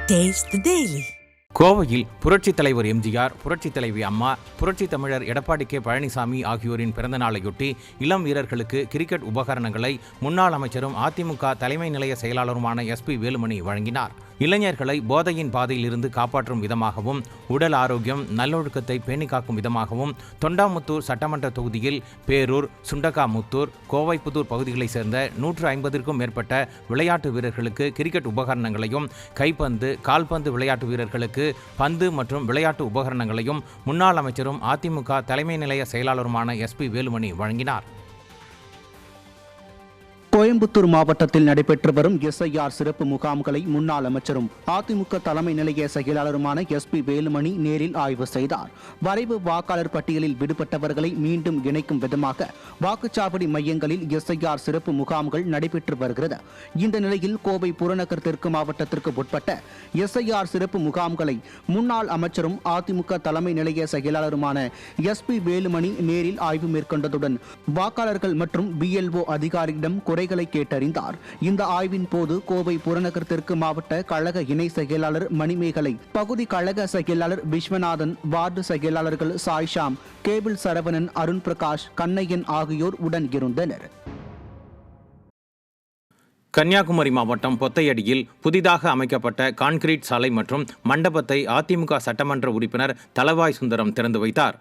Taste the Daily. கோவையில் புரட்சித் தலைவர் எம்ஜிஆர், புரட்சித் தலைவி அம்மா, புரட்சித் தமிழர் எடப்பாடி கே பழனிசாமி ஆகியோரின் பிறந்தநாளையொட்டி இளம் வீரர்களுக்கு கிரிக்கெட் உபகரணங்களை முன்னாள் அமைச்சரும் அதிமுக தலைமை நிலைய செயலாளருமான SP வேலுமணி வழங்கினார். இளைஞர்களை போதையின் பாதையில் இருந்து காப்பாற்றும் விதமாகவும், உடல் ஆரோக்கியம் நல்லொழுக்கத்தை பேணி காக்கும் விதமாகவும் தொண்டாமுத்தூர் சட்டமன்ற தொகுதியில் பேரூர், சுண்டகாமுத்தூர், கோவைப்புதூர் பகுதிகளைச் சேர்ந்த 150க்கும் மேற்பட்ட விளையாட்டு வீரர்களுக்கு கிரிக்கெட் உபகரணங்களையும், கைப்பந்து, கால்பந்து விளையாட்டு வீரர்களுக்கு பந்து மற்றும் விளையாட்டு உபகரணங்களையும் முன்னாள் அமைச்சரும் அதிமுக தலைமை நிலைய செயலாளருமான SP வேலுமணி வழங்கினார். கோயம்புத்தூர் மாவட்டத்தில் நடைபெற்று வரும் SIR சிறப்பு முகாம்களை முன்னாள் அமைச்சரும் அதிமுக தலைமை நிலைய செயலாளருமான SP வேலுமணி நேரில் ஆய்வு செய்தார். வரைவு வாக்காளர் பட்டியலில் விடுபட்டவர்களை மீண்டும் இணைக்கும் விதமாக வாக்குச்சாவடி மையங்களில் SIR சிறப்பு முகாம்கள் நடைபெற்று வருகிறது. இந்த நிலையில் கோவை புறநகர் தெற்கு மாவட்டத்திற்கு உட்பட்ட SIR சிறப்பு முகாம்களை முன்னாள் அமைச்சரும் அதிமுக தலைமை நிலைய செயலாளருமான SP வேலுமணி நேரில் ஆய்வு மேற்கொண்டதுடன் வாக்காளர்கள் மற்றும் BLO அதிகாரியிடம் குறைகளை கேட்டறிந்தார். இந்த ஆய்வின் போது கோவை புறநகர் தெற்கு மாவட்ட கழக இணை செயலாளர் மணிமேகலை, பகுதி கழக செயலாளர் விஸ்வநாதன், வார்டு செயலாளர்கள் சாய்ஷாம், கேபிள் சரவணன், அருண் பிரகாஷ், கண்ணையன் ஆகியோர் உடன் இருந்தனர். கன்னியாகுமரி மாவட்டம் பொத்தையடியில் புதிதாக அமைக்கப்பட்ட கான்கிரீட் சாலை மற்றும் மண்டபத்தை அதிமுக சட்டமன்ற உறுப்பினர் தளவாய் சுந்தரம் திறந்து வைத்தார்.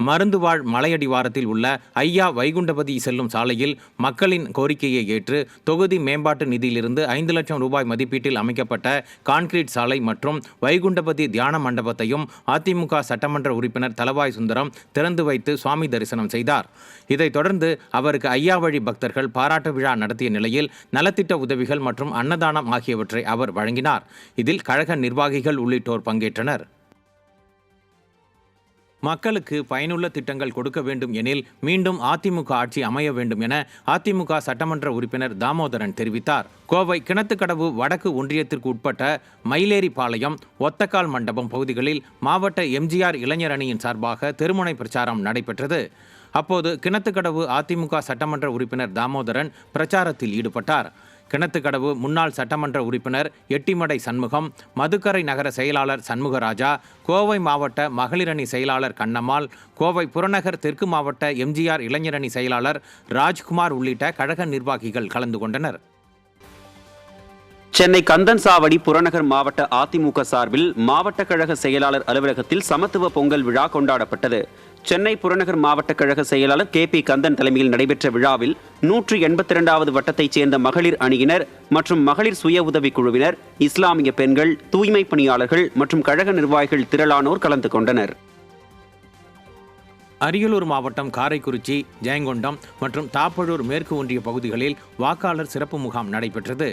மருந்துவாழ் மலையடிவாரத்தில் உள்ள ஐயா வைகுண்டபதி செல்லும் சாலையில் மக்களின் கோரிக்கையை ஏற்று தொகுதி மேம்பாட்டு நிதியிலிருந்து 5 லட்சம் ரூபாய் மதிப்பீட்டில் அமைக்கப்பட்ட கான்கிரீட் சாலை மற்றும் வைகுண்டபதி தியான மண்டபத்தையும் அதிமுக சட்டமன்ற உறுப்பினர் தளவாய் சுந்தரம் திறந்து வைத்து சுவாமி தரிசனம் செய்தார். இதைத் தொடர்ந்து அவருக்கு ஐயா வழி பக்தர்கள் பாராட்டு விழா நடத்திய நிலையில் நலத்திட்ட உதவிகள் மற்றும் அன்னதானம் ஆகியவற்றை அவர் வழங்கினார். இதில் கழக நிர்வாகிகள் உள்ளிட்டோர் பங்கேற்றனர். மக்களுக்கு பயனுள்ள திட்டங்கள் கொடுக்க வேண்டும் எனில் மீண்டும் அதிமுக ஆட்சி அமைய வேண்டும் என அதிமுக சட்டமன்ற உறுப்பினர் தாமோதரன் தெரிவித்தார். கோவை கிணத்துக்கடவு வடக்கு ஒன்றியத்திற்கு உட்பட்ட மயிலேரிபாளையம், ஒத்தக்கால் மண்டபம் பகுதிகளில் மாவட்ட MGR இளைஞர் அணியின் சார்பாக தெருமுனை பிரச்சாரம் நடைபெற்றது. அப்போது கிணத்துக்கடவு அதிமுக சட்டமன்ற உறுப்பினர் தாமோதரன் பிரச்சாரத்தில் ஈடுபட்டார். கிணத்துக்கடவு முன்னாள் சட்டமன்ற உறுப்பினர் எட்டிமடை சண்முகம், மதுக்கரை நகர செயலாளர் சண்முகராஜா, கோவை மாவட்ட மகளிரணி செயலாளர் கண்ணம்மாள், கோவை புறநகர் தெற்கு மாவட்ட MGR இளைஞரணி செயலாளர் ராஜ்குமார் உள்ளிட்ட கழக நிர்வாகிகள் கலந்து கொண்டனர். சென்னை கந்தன்சாவடி புறநகர் மாவட்ட அதிமுக சார்பில் மாவட்ட கழக செயலாளர் அலுவலகத்தில் சமத்துவ பொங்கல் விழா கொண்டாடப்பட்டது. சென்னை புறநகர் மாவட்ட கழக செயலாளர் KP கந்தன் தலைமையில் நடைபெற்ற விழாவில் 182வது வட்டத்தைச் சேர்ந்த மகளிர் அணியினர் மற்றும் மகளிர் சுய உதவிக் குழுவினர், இஸ்லாமிய பெண்கள், தூய்மை பணியாளர்கள் மற்றும் கழக நிர்வாகிகள் திரளானோர் கலந்து கொண்டனர். அரியலூர் மாவட்டம் காரைக்குறிச்சி, ஜெயங்கொண்டம் மற்றும் தாப்பழூர் மேற்கு ஒன்றிய பகுதிகளில் வாக்காளர் சிறப்பு முகாம் நடைபெற்றது.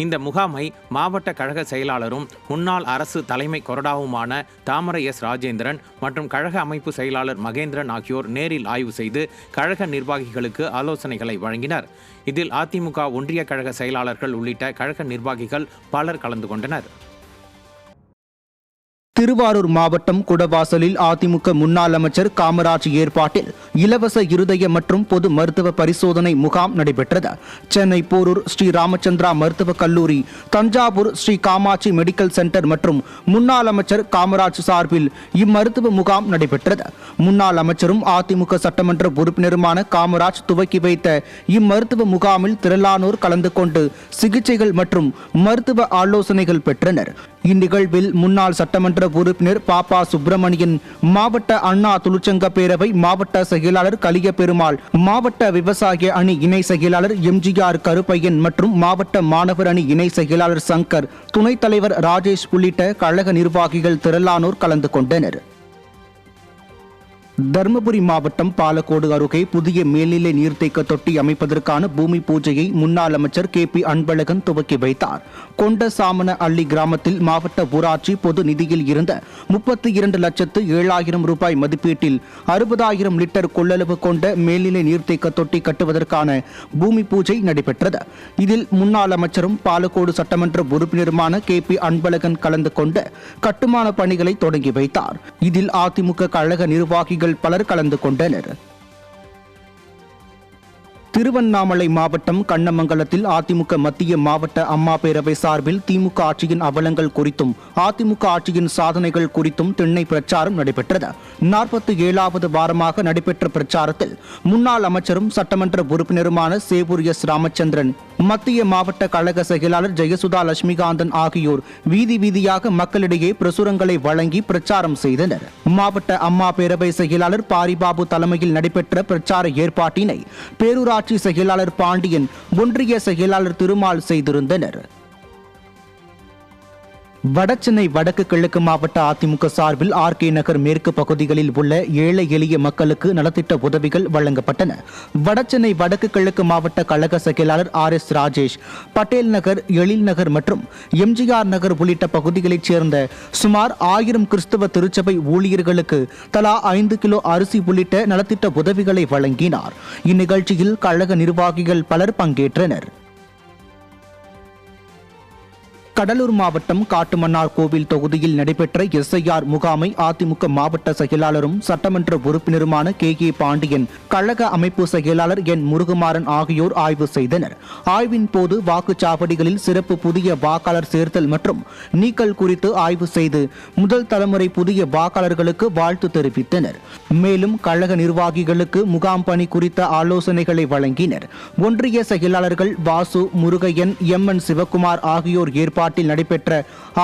இந்த முகாமை மாவட்ட கழக செயலாளரும் முன்னாள் அரசு தலைமை கொறடாவுமான தாமரை S. ராஜேந்திரன் மற்றும் கழக அமைப்பு செயலாளர் மகேந்திரன் ஆகியோர் நேரில் ஆய்வு செய்து கழக நிர்வாகிகளுக்கு ஆலோசனைகளை வழங்கினர். இதில் அதிமுக ஒன்றிய கழக செயலாளர்கள் உள்ளிட்ட கழக நிர்வாகிகள் பலர் கலந்து கொண்டனர். திருவாரூர் மாவட்டம் குடவாசலில் அதிமுக முன்னாள் அமைச்சர் காமராஜ் ஏற்பாட்டில் இலவச இருதய மற்றும் பொது மருத்துவ பரிசோதனை முகாம் நடைபெற்றது. சென்னை போரூர் ஸ்ரீ ராமச்சந்திரா மருத்துவக் கல்லூரி, தஞ்சாவூர் ஸ்ரீ காமாட்சி மெடிக்கல் சென்டர் மற்றும் முன்னாள் அமைச்சர் காமராஜ் சார்பில் இம்மருத்துவ முகாம் நடைபெற்றது. முன்னாள் அமைச்சரும் அதிமுக சட்டமன்ற உறுப்பினருமான காமராஜ் துவக்கி வைத்த இம்மருத்துவ முகாமில் திரளானோர் கலந்து கொண்டு சிகிச்சைகள் மற்றும் மருத்துவ ஆலோசனைகள் பெற்றனர். இந்நிகழ்வில் முன்னாள் சட்டமன்ற உறுப்பினர் பாப்பா சுப்பிரமணியன், மாவட்ட அண்ணா தொழிற்சங்க பேரவை மாவட்ட செயலாளர் கலிய பெருமாள், மாவட்ட விவசாய அணி இணை செயலாளர் MGR கருப்பையன் மற்றும் மாவட்ட மாணவர் அணி இணை செயலாளர் சங்கர், துணைத் தலைவர் ராஜேஷ் உள்ளிட்ட கழக நிர்வாகிகள் திரளானோர் கலந்து கொண்டனர். தருமபுரி மாவட்டம் பாலக்கோடு அருகே புதிய மேல்நிலை நீர்த்தேக்க தொட்டி அமைப்பதற்கான பூமி பூஜையை முன்னாள் அமைச்சர் KP அன்பழகன் துவக்கி வைத்தார். கொண்ட சாமன அள்ளி கிராமத்தில் மாவட்ட ஊராட்சி பொது நிதியில் இருந்த 32,07,000 ரூபாய் மதிப்பீட்டில் 60,000 லிட்டர் கொள்ளளவு கொண்ட மேல்நிலை நீர்த்தேக்க தொட்டி கட்டுவதற்கான பூமி பூஜை நடைபெற்றது. இதில் முன்னாள் அமைச்சரும் பாலக்கோடு சட்டமன்ற உறுப்பினருமான KP அன்பழகன் கலந்து கொண்டு கட்டுமான பணிகளை தொடங்கி வைத்தார். இதில் அதிமுக கழக நிர்வாகிகள் பலர் கலந்து கொண்டனர். திருவண்ணாமலை மாவட்டம் கண்ணமங்கலத்தில் அதிமுக மத்திய மாவட்ட அம்மா பேரவை சார்பில் திமுக ஆட்சியின் அவலங்கள் குறித்தும் அதிமுக ஆட்சியின் சாதனைகள் குறித்தும் திண்ணை பிரச்சாரம் நடைபெற்றது. 47வது வாரமாக நடைபெற்ற பிரச்சாரத்தில் முன்னாள் அமைச்சரும் சட்டமன்ற உறுப்பினருமான சேவூர் எஸ். ராமச்சந்திரன், மத்திய மாவட்ட கழக செயலாளர் ஜெயசுதா லட்சுமிகாந்தன் ஆகியோர் வீதி வீதியாக மக்களிடையே பிரசுரங்களை வழங்கி பிரச்சாரம் செய்தனர். மாவட்ட அம்மா பேரவை செயலாளர் பாரிபாபு தலைமையில் நடைபெற்ற பிரச்சார ஏற்பாட்டினை பேரூராட்சி செயலாளர் பாண்டியன், ஒன்றிய செயலாளர் திருமால் செய்திருந்தனர். வடசென்னை வடக்கு கிழக்கு மாவட்ட அதிமுக சார்பில் RK நகர் மேற்கு பகுதிகளில் உள்ள ஏழை எளிய மக்களுக்கு நலத்திட்ட உதவிகள் வழங்கப்பட்டன. வடசென்னை வடக்கு கிழக்கு மாவட்ட கழக செயலாளர் RS ராஜேஷ், பட்டேல் நகர், எழில் நகர் மற்றும் MGR நகர் உள்ளிட்ட பகுதிகளைச் சேர்ந்த சுமார் 1000 கிறிஸ்தவ திருச்சபை ஊழியர்களுக்கு தலா 5 கிலோ அரிசி உள்ளிட்ட நலத்திட்ட உதவிகளை வழங்கினார். இந்நிகழ்ச்சியில் கழக நிர்வாகிகள் பலர் பங்கேற்றனர். கடலூர் மாவட்டம் காட்டுமன்னார் கோவில் தொகுதியில் நடைபெற்ற SIR முகாமை அதிமுக மாவட்ட செயலாளரும் சட்டமன்ற உறுப்பினருமான KK பாண்டியன், கழக அமைப்பு செயலாளர் N. முருகுமாறன் ஆகியோர் ஆய்வு செய்தனர். ஆய்வின் போது வாக்குச்சாவடிகளில் சிறப்பு புதிய வாக்காளர் சேர்த்தல் மற்றும் நீக்கல் குறித்து ஆய்வு செய்து முதல் தலைமுறை புதிய வாக்காளர்களுக்கு வாழ்த்து தெரிவித்தனர். மேலும் கழக நிர்வாகிகளுக்கு முகாம் பணி குறித்த ஆலோசனைகளை வழங்கினர். ஒன்றிய செயலாளர்கள் வாசு, முருகையன், MN சிவக்குமார் ஆகியோர் ஏற்பாட்டில் நடைபெற்ற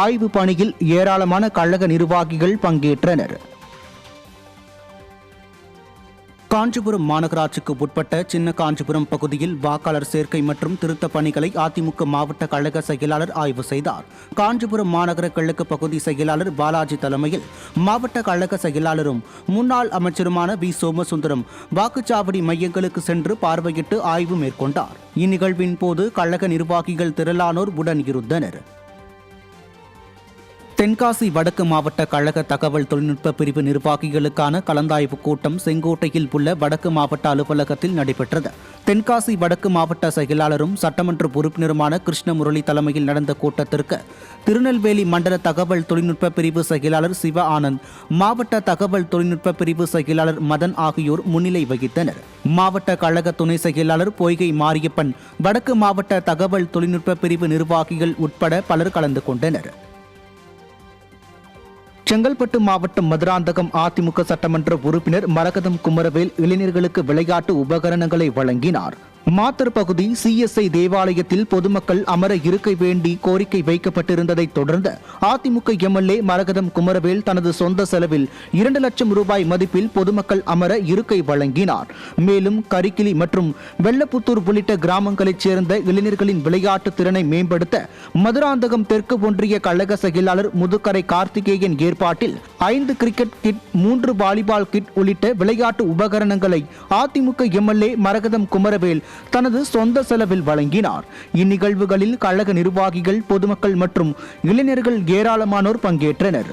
ஆய்வு பணியில் ஏராளமான கழக நிர்வாகிகள் பங்கேற்றனர். காஞ்சிபுரம் மாநகராட்சிக்கு உட்பட்ட சின்ன காஞ்சிபுரம் பகுதியில் வாக்காளர் சேர்க்கை மற்றும் திருத்த பணிகளை அதிமுக மாவட்ட கழக செயலாளர் ஆய்வு செய்தார். காஞ்சிபுரம் மாநகர கிழக்கு பகுதி செயலாளர் பாலாஜி தலைமையில் மாவட்ட கழக செயலாளரும் முன்னாள் அமைச்சருமான V. சோமசுந்தரம் வாக்குச்சாவடி மையங்களுக்கு சென்று பார்வையிட்டு ஆய்வு மேற்கொண்டார். இந்நிகழ்வின் போது கழக நிர்வாகிகள் திரளானோர் உடன் இருந்தனர். தென்காசி வடக்கு மாவட்ட கழக தகவல் தொழில்நுட்ப பிரிவு நிர்வாகிகளுக்கான கலந்தாய்வு கூட்டம் செங்கோட்டையில் உள்ள வடக்கு மாவட்ட அலுவலகத்தில் நடைபெற்றது. தென்காசி வடக்கு மாவட்ட செயலாளரும் சட்டமன்ற உறுப்பினருமான கிருஷ்ணமுரளி தலைமையில் நடந்த கூட்டத்திற்கு திருநெல்வேலி மண்டல தகவல் தொழில்நுட்ப பிரிவு செயலாளர் சிவ ஆனந்த், மாவட்ட தகவல் தொழில்நுட்ப பிரிவு செயலாளர் மதன் ஆகியோர் முன்னிலை வகித்தனர். மாவட்ட கழக துணை செயலாளர் பொய்கை மாரியப்பன், வடக்கு மாவட்ட தகவல் தொழில்நுட்ப பிரிவு நிர்வாகிகள் உட்பட பலர் கலந்து கொண்டனர். செங்கல்பட்டு மாவட்டம் மதுராந்தகம் அதிமுக சட்டமன்ற உறுப்பினர் மரகதம் குமரவேல் இளைஞர்களுக்கு விளையாட்டு உபகரணங்களை வழங்கினார். மாத்தர் பகுதி CSI தேவாலயத்தில் பொதுமக்கள் அமர இருக்கை வேண்டி கோரிக்கை வைக்கப்பட்டிருந்ததை தொடர்ந்து அதிமுக MLA மரகதம் குமரவேல் தனது சொந்த செலவில் 2 லட்சம் ரூபாய் மதிப்பில் பொதுமக்கள் அமர இருக்கை வழங்கினார். மேலும் கரிக்கிலி மற்றும் வெள்ளப்புத்தூர் உள்ளிட்ட கிராமங்களைச் சேர்ந்த இளைஞர்களின் விளையாட்டு திறனை மேம்படுத்த மதுராந்தகம் தெற்கு ஒன்றிய கழக செயலாளர் முதுக்கரை கார்த்திகேயன் ஏற்பாட்டில் 5 கிரிக்கெட் கிட், 3 வாலிபால் கிட் உள்ளிட்ட விளையாட்டு உபகரணங்களை அதிமுக MLA மரகதம் குமரவேல் தனது சொந்த செலவில் வழங்கினார். இந்நிகழ்வுகளில் கழக நிர்வாகிகள், பொதுமக்கள் மற்றும் இளைஞர்கள் ஏராளமானோர் பங்கேற்றனர்.